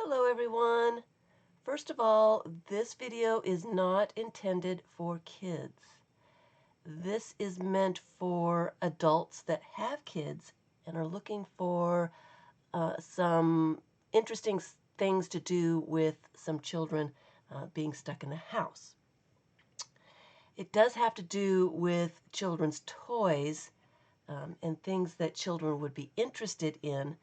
Hello everyone. First of all, this video is not intended for kids. This is meant for adults that have kids and are looking for some interesting things to do with some children being stuck in the house. It does have to do with children's toys and things that children would be interested in,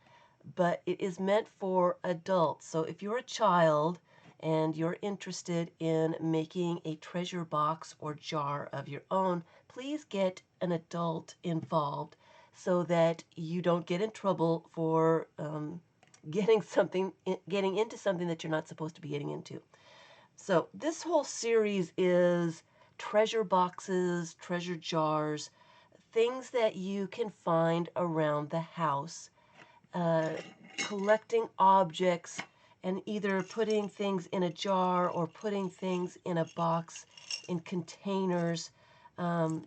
but it is meant for adults. So if you're a child and you're interested in making a treasure box or jar of your own, please get an adult involved so that you don't get in trouble for getting into something that you're not supposed to be getting into. So this whole series is treasure boxes, treasure jars, things that you can find around the house, collecting objects and either putting things in a jar or putting things in a box, in containers, and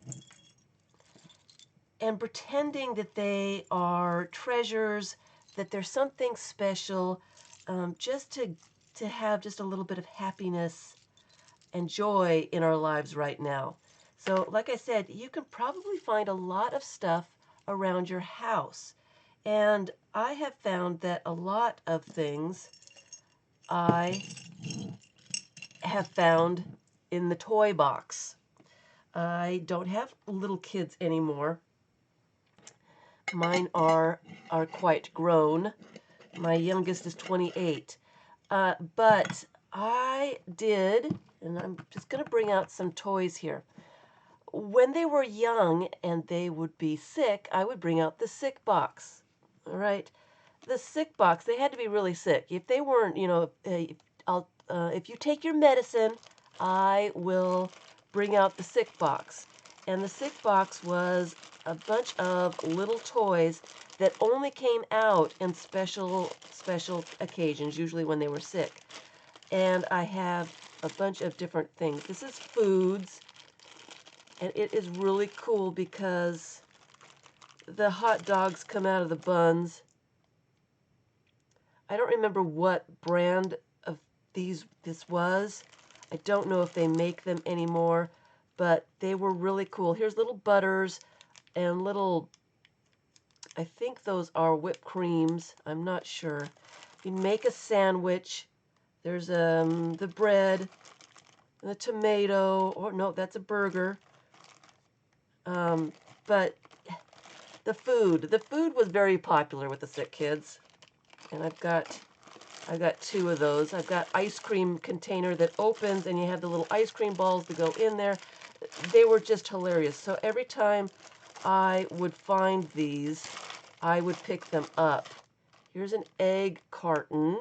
pretending that they are treasures, that there's something special, just to have just a little bit of happiness and joy in our lives right now. So, like I said, you can probably find a lot of stuff around your house. And I have found that a lot of things I have found in the toy box. I don't have little kids anymore. Mine are quite grown. My youngest is 28. But I did, and I'm just going to bring out some toys here. When they were young and they would be sick, I would bring out the sick box. All right. The sick box, they had to be really sick. If they weren't, if you take your medicine, I will bring out the sick box. And the sick box was a bunch of little toys that only came out in special occasions, usually when they were sick. And I have a bunch of different things. This is foods, and it is really cool because the hot dogs come out of the buns. I don't remember what brand of this was. I don't know if they make them anymore, but they were really cool. Here's little butters and little, I think those are whipped creams. I'm not sure. You make a sandwich. There's the bread, and the tomato. Oh no, that's a burger. But the food was very popular with the sick kids. And I've got two of those. I've got ice cream container that opens and you have the little ice cream balls that go in there. They were just hilarious. So every time I would find these, I would pick them up. Here's an egg carton.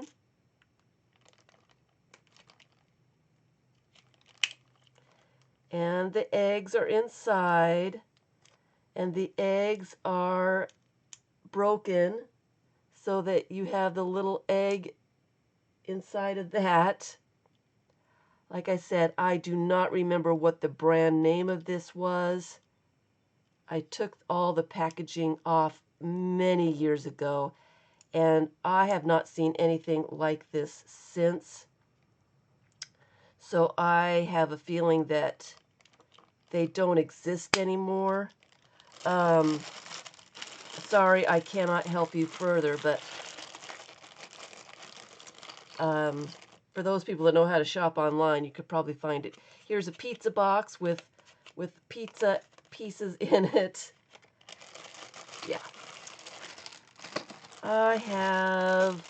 And the eggs are inside. And the eggs are broken so that you have the little egg inside of that. Like I said, I do not remember what the brand name of this was. I took all the packaging off many years ago, and I have not seen anything like this since. So I have a feeling that they don't exist anymore. Sorry, I cannot help you further, but for those people that know how to shop online, you could probably find it. Here's a pizza box with pizza pieces in it. Yeah. I have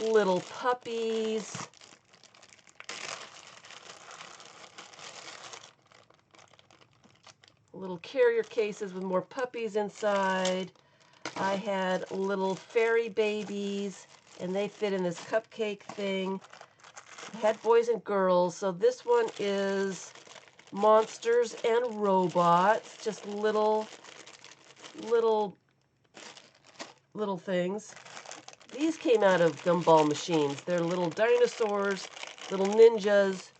little puppies. Little carrier cases with more puppies inside. I had little fairy babies, and they fit in this cupcake thing. I had boys and girls, so this one is monsters and robots, just little things. These came out of Gumball machines. They're little dinosaurs, little ninjas,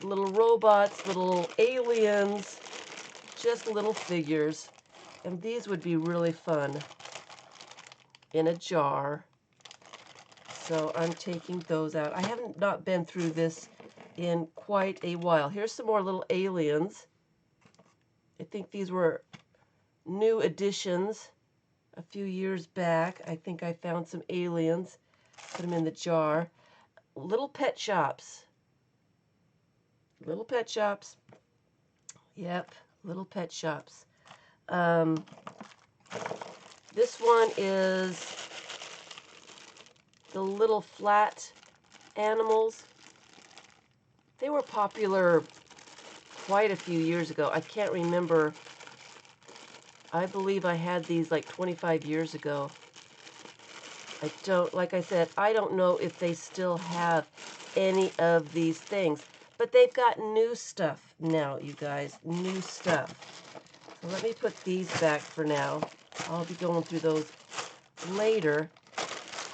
little robots, little aliens, just little figures. And these would be really fun in a jar. So I'm taking those out. I haven't not been through this in quite a while. Here's some more little aliens. I think these were new additions a few years back. I think I found some aliens. Put them in the jar. Little pet shops. Little pet shops. Yep, little pet shops. This one is the little flat animals. They were popular quite a few years ago. I can't remember. I believe I had these like 25 years ago. Like I said, I don't know if they still have any of these things. But they've got new stuff now, you guys. New stuff. So let me put these back for now. I'll be going through those later.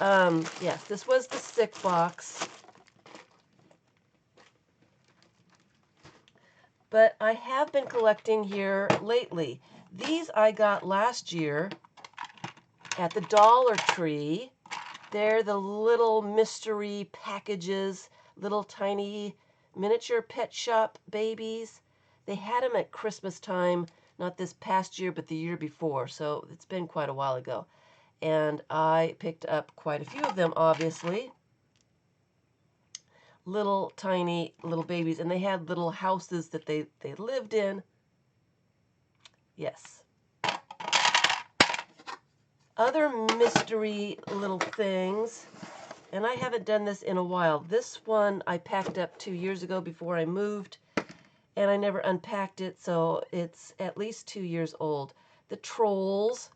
Yes, this was the sick box. But I have been collecting here lately. These I got last year at the Dollar Tree. They're the little mystery packages, little tiny miniature pet shop babies. They had them at Christmas time, not this past year, but the year before. So it's been quite a while ago. And I picked up quite a few of them, obviously. Little tiny little babies, and they had little houses that they lived in. Yes. Other mystery little things, and I haven't done this in a while. This one I packed up 2 years ago before I moved, and I never unpacked it, so it's at least 2 years old. The Trolls,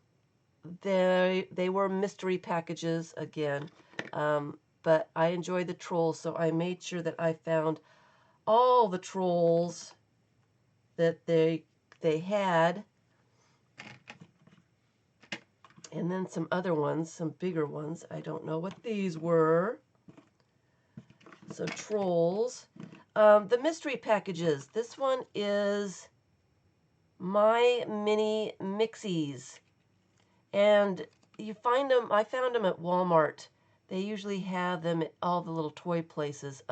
they were mystery packages again. But I enjoy the Trolls, so I made sure that I found all the Trolls that they had. And then some other ones, some bigger ones. I don't know what these were. So Trolls. The mystery packages. This one is My Mini Mixies. And you find them, I found them at Walmart. They usually have them at all the little toy places,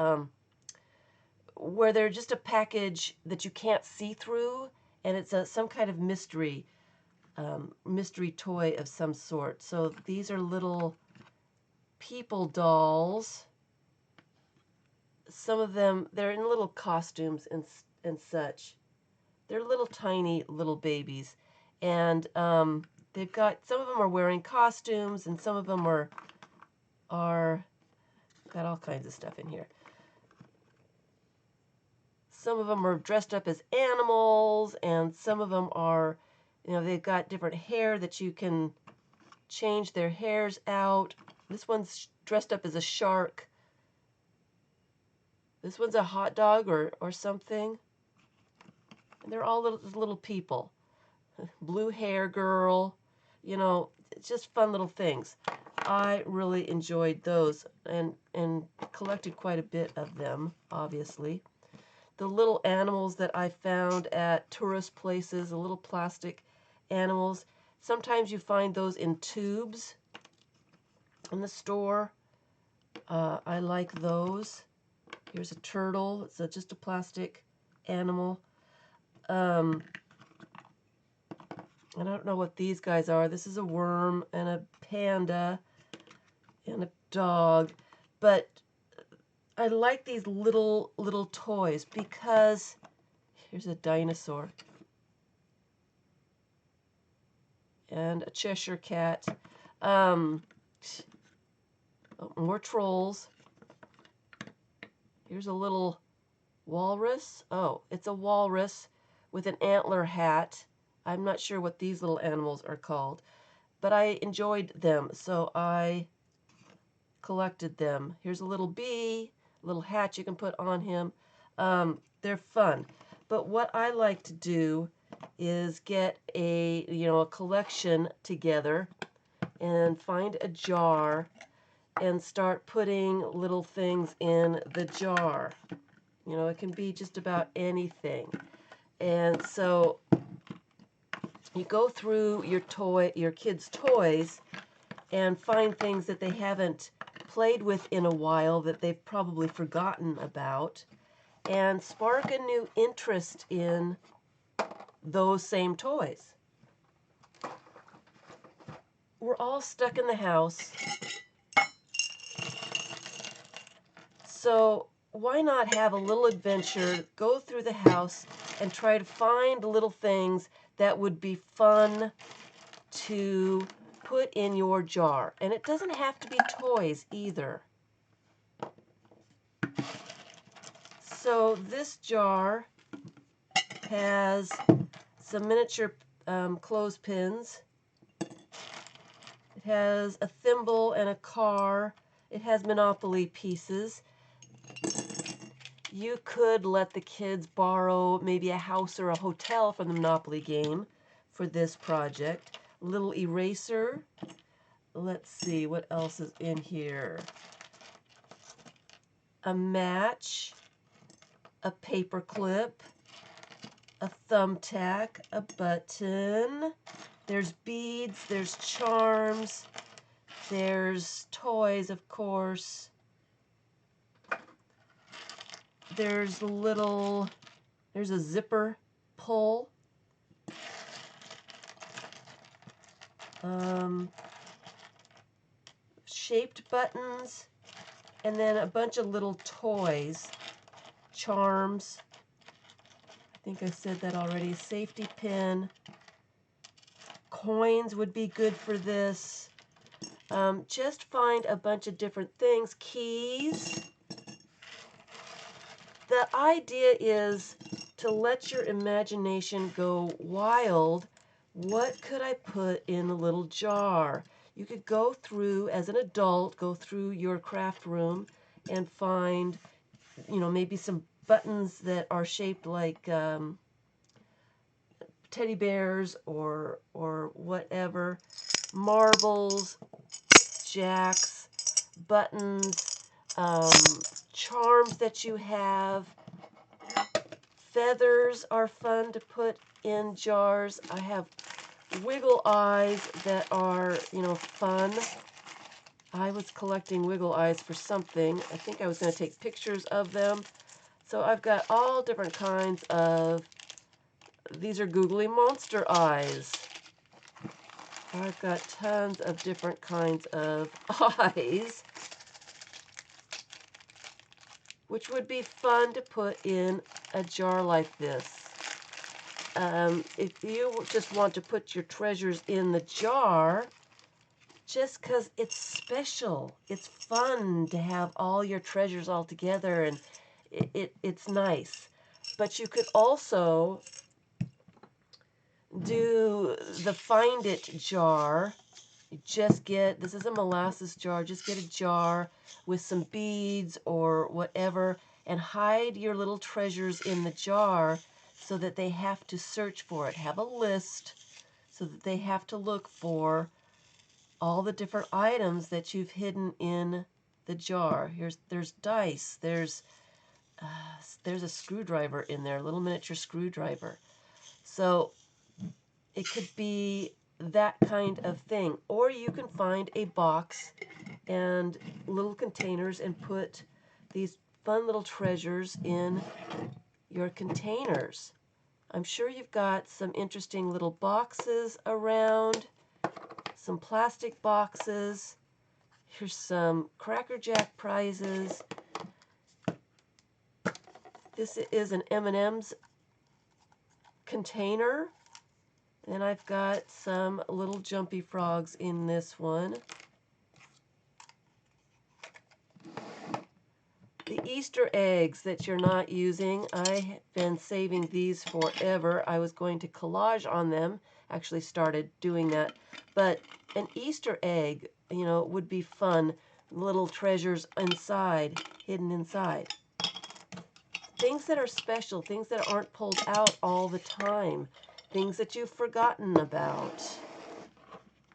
where they're just a package that you can't see through, and it's some kind of mystery toy of some sort. So these are little people dolls. Some of them, they're in little costumes and such. They're little tiny little babies, and they've got, some of them are wearing costumes, and some of them are got all kinds of stuff in here. Some of them are dressed up as animals, and some of them are, they've got different hair that you can change their hairs out. This one's dressed up as a shark. This one's a hot dog or something. And they're all little people. Blue hair girl. It's just fun little things. I really enjoyed those and collected quite a bit of them, obviously. The little animals that I found at tourist places, the little plastic animals. Sometimes you find those in tubes in the store. I like those. Here's a turtle. It's just a plastic animal. I don't know what these guys are. This is a worm and a panda and a dog. But I like these little toys because here's a dinosaur and a Cheshire cat. More trolls. Here's a little walrus. Oh, it's a walrus with an antler hat. I'm not sure what these little animals are called, but I enjoyed them, so I collected them. Here's a little bee, a little hat you can put on him. They're fun. But what I like to do is get a collection together and find a jar and start putting little things in the jar. It can be just about anything. And so you go through your kids' toys and find things that they haven't played with in a while that they've probably forgotten about, and spark a new interest in those same toys. We're all stuck in the house, so why not have a little adventure, go through the house and try to find little things that would be fun to put in your jar. And it doesn't have to be toys either. So this jar has some miniature clothespins. It has a thimble and a car. It has Monopoly pieces. You could let the kids borrow maybe a house or a hotel from the Monopoly game for this project. A little eraser. Let's see what else is in here. A match, a paper clip, a thumbtack, a button. There's beads, there's charms, there's toys, of course. There's a zipper pull. Shaped buttons, and then a bunch of little toys, charms. I think I said that already. Safety pin. Coins would be good for this. Just find a bunch of different things. Keys. The idea is to let your imagination go wild. What could I put in a little jar? You could go through, as an adult, go through your craft room and find, maybe some buttons that are shaped like teddy bears or whatever. Marbles, jacks, buttons, charms that you have. Feathers are fun to put in jars. I have wiggle eyes that are, fun. I was collecting wiggle eyes for something. I think I was going to take pictures of them. So I've got all different kinds of, these are googly monster eyes. I've got tons of different kinds of eyes, which would be fun to put in a jar like this. If you just want to put your treasures in the jar, just because it's special, it's fun to have all your treasures all together, and it's nice. But you could also do the Find It jar. You just get, this is a molasses jar, just get a jar with some beads or whatever, and hide your little treasures in the jar so that they have to search for it. Have a list so that they have to look for all the different items that you've hidden in the jar. There's dice, there's a screwdriver in there, a little miniature screwdriver. So it could be that kind of thing. Or you can find a box and little containers and put these fun little treasures in your containers. I'm sure you've got some interesting little boxes around, some plastic boxes. Here's some Cracker Jack prizes. This is an M&M's container. And I've got some little jumpy frogs in this one. The Easter eggs that you're not using, I've been saving these forever. I was going to collage on them, actually started doing that. But an Easter egg, would be fun. Little treasures inside, hidden inside. Things that are special, things that aren't pulled out all the time. Things that you've forgotten about.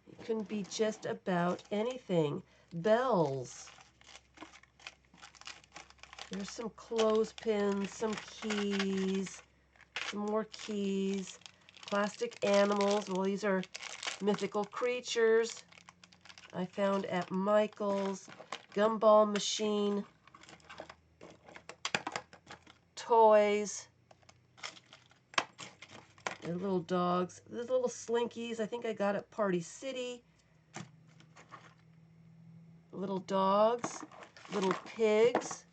It can be just about anything. Bells. There's some clothespins, some keys, some more keys, plastic animals. Well, these are mythical creatures I found at Michael's. gumball machine, toys, their little dogs. These little slinkies, I think I got at Party City. Little dogs, little pigs.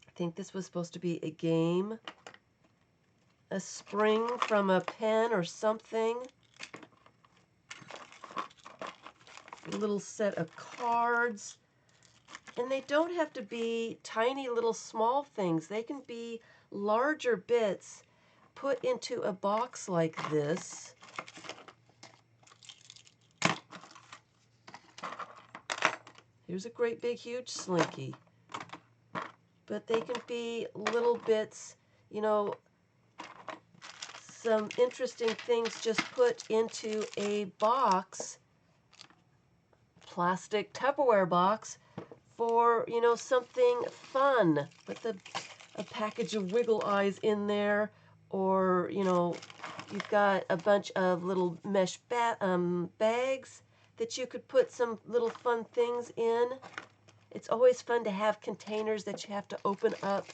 I think this was supposed to be a game. A spring from a pen or something. A little set of cards. And they don't have to be tiny little small things. They can be larger bits put into a box like this. Here's a great big huge slinky. But they can be little bits, you know, some interesting things just put into a box, plastic Tupperware box, for, you know, something fun. Put a package of Wiggle Eyes in there, or, you know, you've got a bunch of little mesh bags that you could put some little fun things in. It's always fun to have containers that you have to open up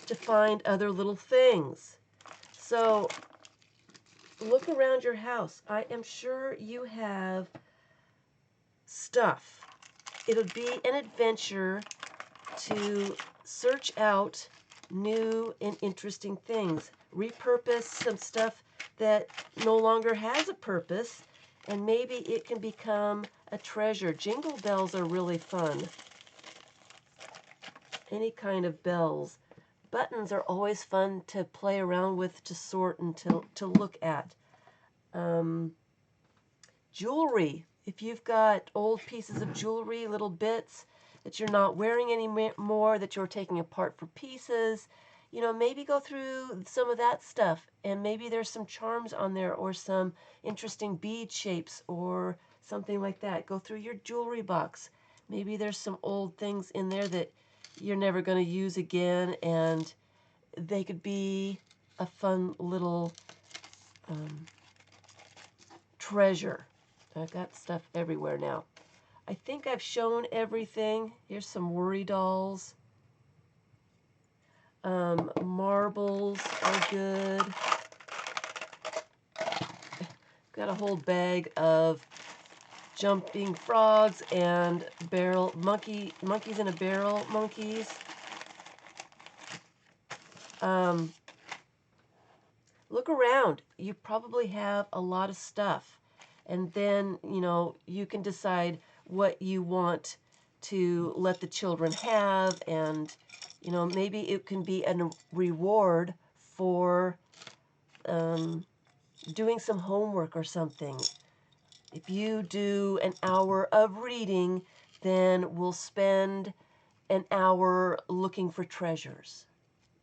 to find other little things. So look around your house. I am sure you have stuff. It'll be an adventure to search out new and interesting things. Repurpose some stuff that no longer has a purpose, and maybe it can become a treasure. Jingle bells are really fun. Any kind of bells. Buttons are always fun to play around with, to sort, and to look at. Jewelry. If you've got old pieces of jewelry, little bits that you're not wearing anymore, that you're taking apart for pieces, you know, maybe go through some of that stuff, and maybe there's some charms on there, or some interesting bead shapes, or something like that. Go through your jewelry box. Maybe there's some old things in there that you're never going to use again, and they could be a fun little treasure. I've got stuff everywhere now. I think I've shown everything. Here's some worry dolls. Marbles are good. Got a whole bag of jumping frogs and monkeys in a barrel monkeys. Look around. You probably have a lot of stuff. And then, you know, you can decide what you want to let the children have, and, you know, maybe it can be a reward for doing some homework or something. If you do an hour of reading, then we'll spend an hour looking for treasures.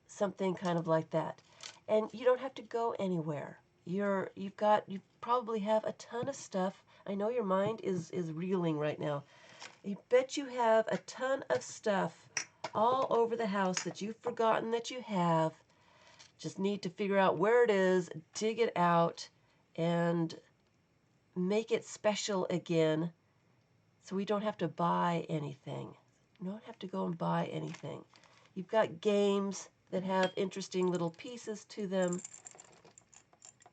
Something kind of like that. And you don't have to go anywhere. You probably have a ton of stuff. I know your mind is reeling right now. I bet you have a ton of stuff all over the house that you've forgotten that you have. Just need to figure out where it is, dig it out, and make it special again, so we don't have to buy anything. You don't have to go and buy anything. You've got games that have interesting little pieces to them.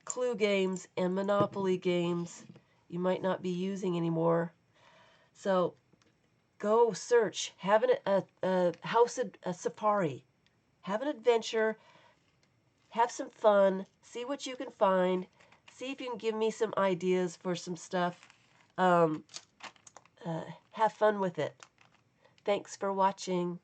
Clue games and Monopoly games you might not be using anymore. So go search. Have a safari. Have an adventure. Have some fun. See what you can find. See if you can give me some ideas for some stuff. Have fun with it. Thanks for watching.